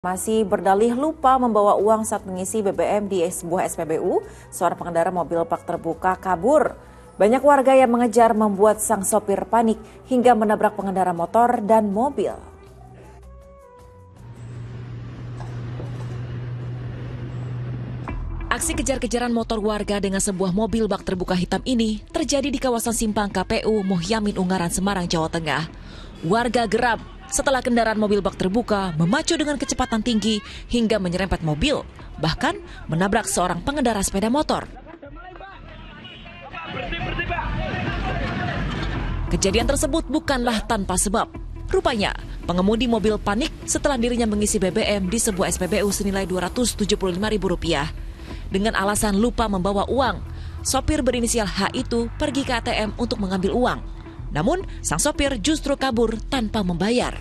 Masih berdalih lupa membawa uang saat mengisi BBM di sebuah SPBU, seorang pengendara mobil bak terbuka kabur. Banyak warga yang mengejar membuat sang sopir panik hingga menabrak pengendara motor dan mobil. Aksi kejar-kejaran motor warga dengan sebuah mobil bak terbuka hitam ini terjadi di kawasan simpang KPU Muhyamin Ungaran, Semarang, Jawa Tengah. Warga geram setelah kendaraan mobil bak terbuka memacu dengan kecepatan tinggi hingga menyerempet mobil, bahkan menabrak seorang pengendara sepeda motor. Kejadian tersebut bukanlah tanpa sebab. Rupanya, pengemudi mobil panik setelah dirinya mengisi BBM di sebuah SPBU senilai Rp275.000. Dengan alasan lupa membawa uang, sopir berinisial H itu pergi ke ATM untuk mengambil uang. Namun, sang sopir justru kabur tanpa membayar.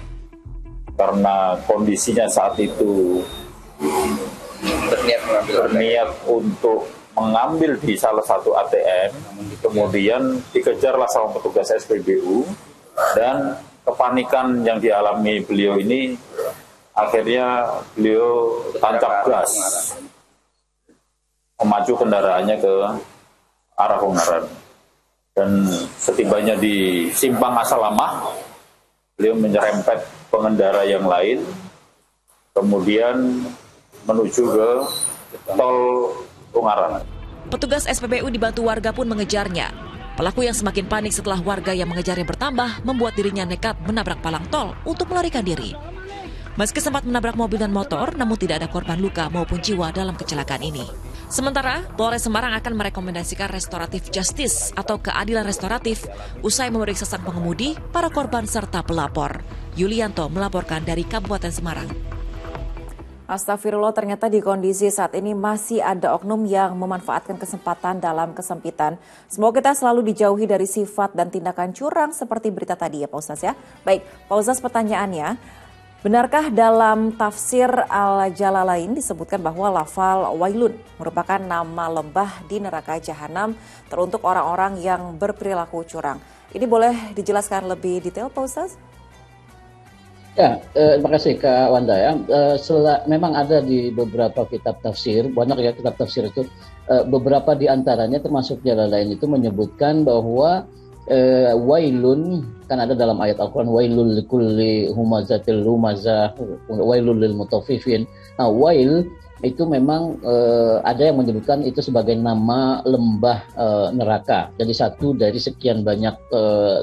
Karena kondisinya saat itu berniat untuk mengambil di salah satu ATM, kemudian dikejarlah sama petugas SPBU, dan kepanikan yang dialami beliau ini akhirnya beliau tancap gas memacu kendaraannya ke arah Ungaran. Dan setibanya di simpang Asalamah, beliau menyerempet pengendara yang lain, kemudian menuju ke tol Ungaran. Petugas SPBU dibantu warga pun mengejarnya. Pelaku yang semakin panik setelah warga yang mengejarnya bertambah membuat dirinya nekat menabrak palang tol untuk melarikan diri. Meski sempat menabrak mobil dan motor, namun tidak ada korban luka maupun jiwa dalam kecelakaan ini. Sementara, Polres Semarang akan merekomendasikan restoratif justice atau keadilan restoratif usai memeriksa sang pengemudi, para korban serta pelapor. Yulianto melaporkan dari Kabupaten Semarang. Astagfirullah, ternyata di kondisi saat ini masih ada oknum yang memanfaatkan kesempatan dalam kesempitan. Semoga kita selalu dijauhi dari sifat dan tindakan curang seperti berita tadi ya Pak Ustaz ya. Baik, Pak Ustaz, pertanyaannya, benarkah dalam tafsir Al-Jalalain disebutkan bahwa lafal Wailun merupakan nama lembah di neraka Jahanam teruntuk orang-orang yang berperilaku curang? Ini boleh dijelaskan lebih detail Pak Ustaz? Ya, terima kasih Kak Wanda ya. Memang ada di beberapa kitab tafsir, banyak ya kitab tafsir itu, beberapa di antaranya termasuk Jalalain itu menyebutkan bahwa wailun, kan ada dalam ayat Al-Quran, wailul likulli humazatil lumazah, wailul lil mutaffifin. Nah, wail itu memang ada yang menyebutkan itu sebagai nama lembah neraka. Jadi satu dari sekian banyak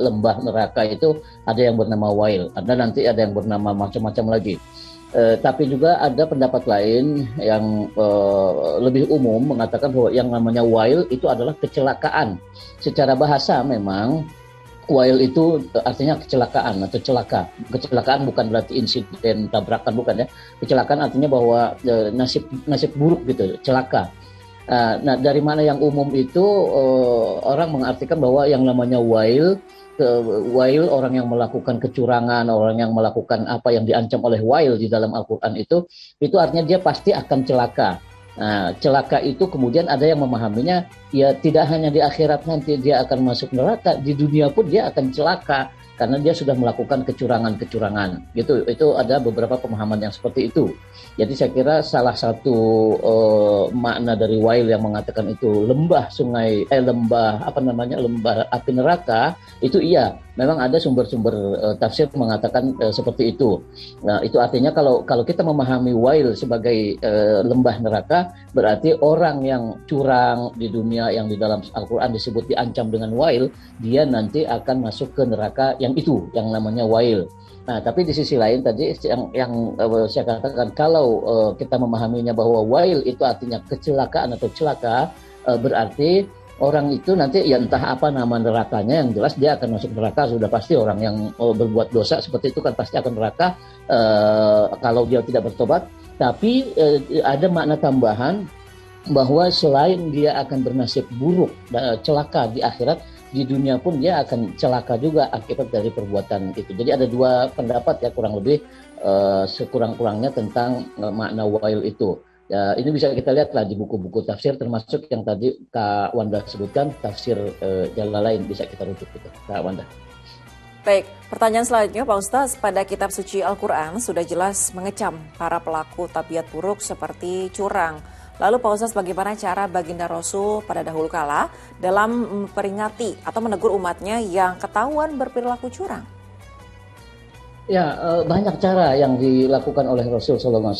lembah neraka itu ada yang bernama Wail. Ada nanti ada yang bernama macam-macam lagi. Tapi juga ada pendapat lain yang lebih umum mengatakan bahwa yang namanya Wail itu adalah kecelakaan. Secara bahasa memang Wail itu artinya kecelakaan atau celaka. Kecelakaan bukan berarti insiden tabrakan, bukan ya. Kecelakaan artinya bahwa nasib buruk gitu, celaka. Nah, dari mana yang umum itu orang mengartikan bahwa yang namanya wail orang yang melakukan kecurangan, orang yang melakukan apa yang diancam oleh wail di dalam Al-Quran itu artinya dia pasti akan celaka. Nah, celaka itu kemudian ada yang memahaminya, ya tidak hanya di akhirat nanti dia akan masuk neraka, di dunia pun dia akan celaka karena dia sudah melakukan kecurangan-kecurangan. Gitu. Itu ada beberapa pemahaman yang seperti itu. Jadi saya kira salah satu makna dari wail yang mengatakan itu lembah api neraka, itu iya, memang ada sumber-sumber tafsir mengatakan seperti itu. Nah, itu artinya kalau kita memahami wail sebagai lembah neraka, berarti orang yang curang di dunia yang di dalam Al-Quran disebut diancam dengan wail, dia nanti akan masuk ke neraka yang itu, yang namanya wail. Nah, tapi di sisi lain tadi yang saya katakan, kalau kita memahaminya bahwa wail itu artinya kecelakaan atau celaka, berarti orang itu nanti ya entah apa nama nerakanya, yang jelas dia akan masuk neraka, sudah pasti. Orang yang berbuat dosa seperti itu kan pasti akan neraka kalau dia tidak bertobat. Tapi ada makna tambahan bahwa selain dia akan bernasib buruk, celaka di akhirat, di dunia pun dia akan celaka juga akibat dari perbuatan itu. Jadi ada dua pendapat ya kurang lebih sekurang-kurangnya tentang makna wail itu. Ya, ini bisa kita lihatlah di buku-buku tafsir, termasuk yang tadi Kak Wanda sebutkan, tafsir Jalalain, bisa kita rujuk gitu, Kak Wanda. Baik, pertanyaan selanjutnya Pak Ustaz, pada kitab suci Al-Quran sudah jelas mengecam para pelaku tabiat buruk seperti curang. Lalu Pak Ustaz, bagaimana cara baginda Rasul pada dahulu kala dalam memperingati atau menegur umatnya yang ketahuan berperilaku curang? Ya, banyak cara yang dilakukan oleh Rasul SAW.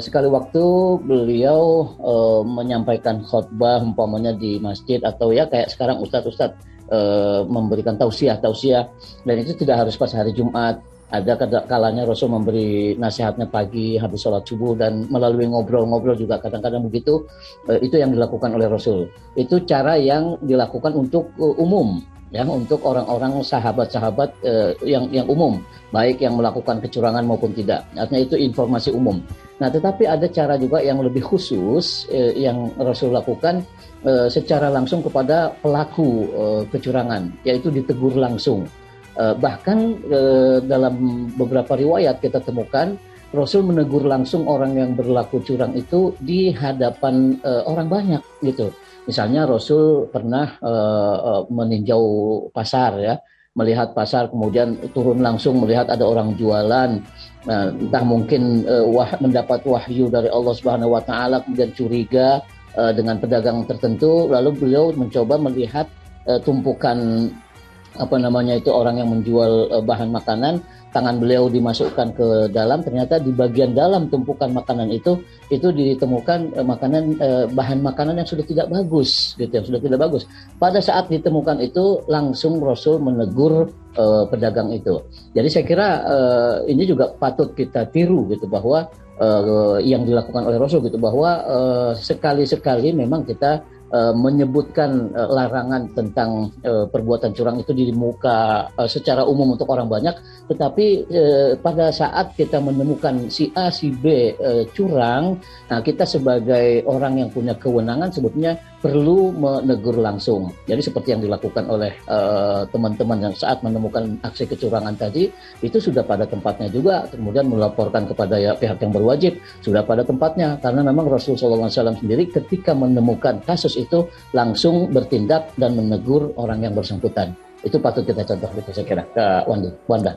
Sekali waktu beliau menyampaikan khutbah umpamanya di masjid atau ya kayak sekarang ustadz-ustadz memberikan tausiah, dan itu tidak harus pas hari Jumat. Ada kalanya Rasul memberi nasihatnya pagi habis sholat subuh, dan melalui ngobrol-ngobrol juga kadang-kadang begitu. Itu yang dilakukan oleh Rasul. Itu cara yang dilakukan untuk umum, ya, untuk orang-orang sahabat-sahabat yang umum, baik yang melakukan kecurangan maupun tidak. Artinya itu informasi umum. Nah, tetapi ada cara juga yang lebih khusus yang Rasul lakukan secara langsung kepada pelaku kecurangan, yaitu ditegur langsung. Bahkan dalam beberapa riwayat kita temukan Rasul menegur langsung orang yang berlaku curang itu di hadapan orang banyak gitu. Misalnya Rasul pernah meninjau pasar, ya, melihat pasar, kemudian turun langsung melihat ada orang jualan. Nah, entah mungkin mendapat wahyu dari Allah Subhanahu Wa Taala, kemudian curiga dengan pedagang tertentu, lalu beliau mencoba melihat tumpukan orang yang menjual bahan makanan. Tangan beliau dimasukkan ke dalam, ternyata di bagian dalam tumpukan makanan itu ditemukan bahan makanan yang sudah tidak bagus, gitu, yang sudah tidak bagus. Pada saat ditemukan itu langsung Rasul menegur pedagang itu. Jadi saya kira ini juga patut kita tiru, gitu, bahwa yang dilakukan oleh Rasul, gitu, bahwa sekali-sekali memang kita menyebutkan larangan tentang perbuatan curang itu di muka secara umum untuk orang banyak, tetapi pada saat kita menemukan si A, si B curang, nah kita sebagai orang yang punya kewenangan sebetulnya perlu menegur langsung. Jadi seperti yang dilakukan oleh teman-teman yang saat menemukan aksi kecurangan tadi, itu sudah pada tempatnya juga, kemudian melaporkan kepada pihak yang berwajib, sudah pada tempatnya, karena memang Rasulullah SAW sendiri ketika menemukan kasus itu langsung bertindak dan menegur orang yang bersangkutan. Itu patut kita contoh, gitu, saya kira, Kak Wanda.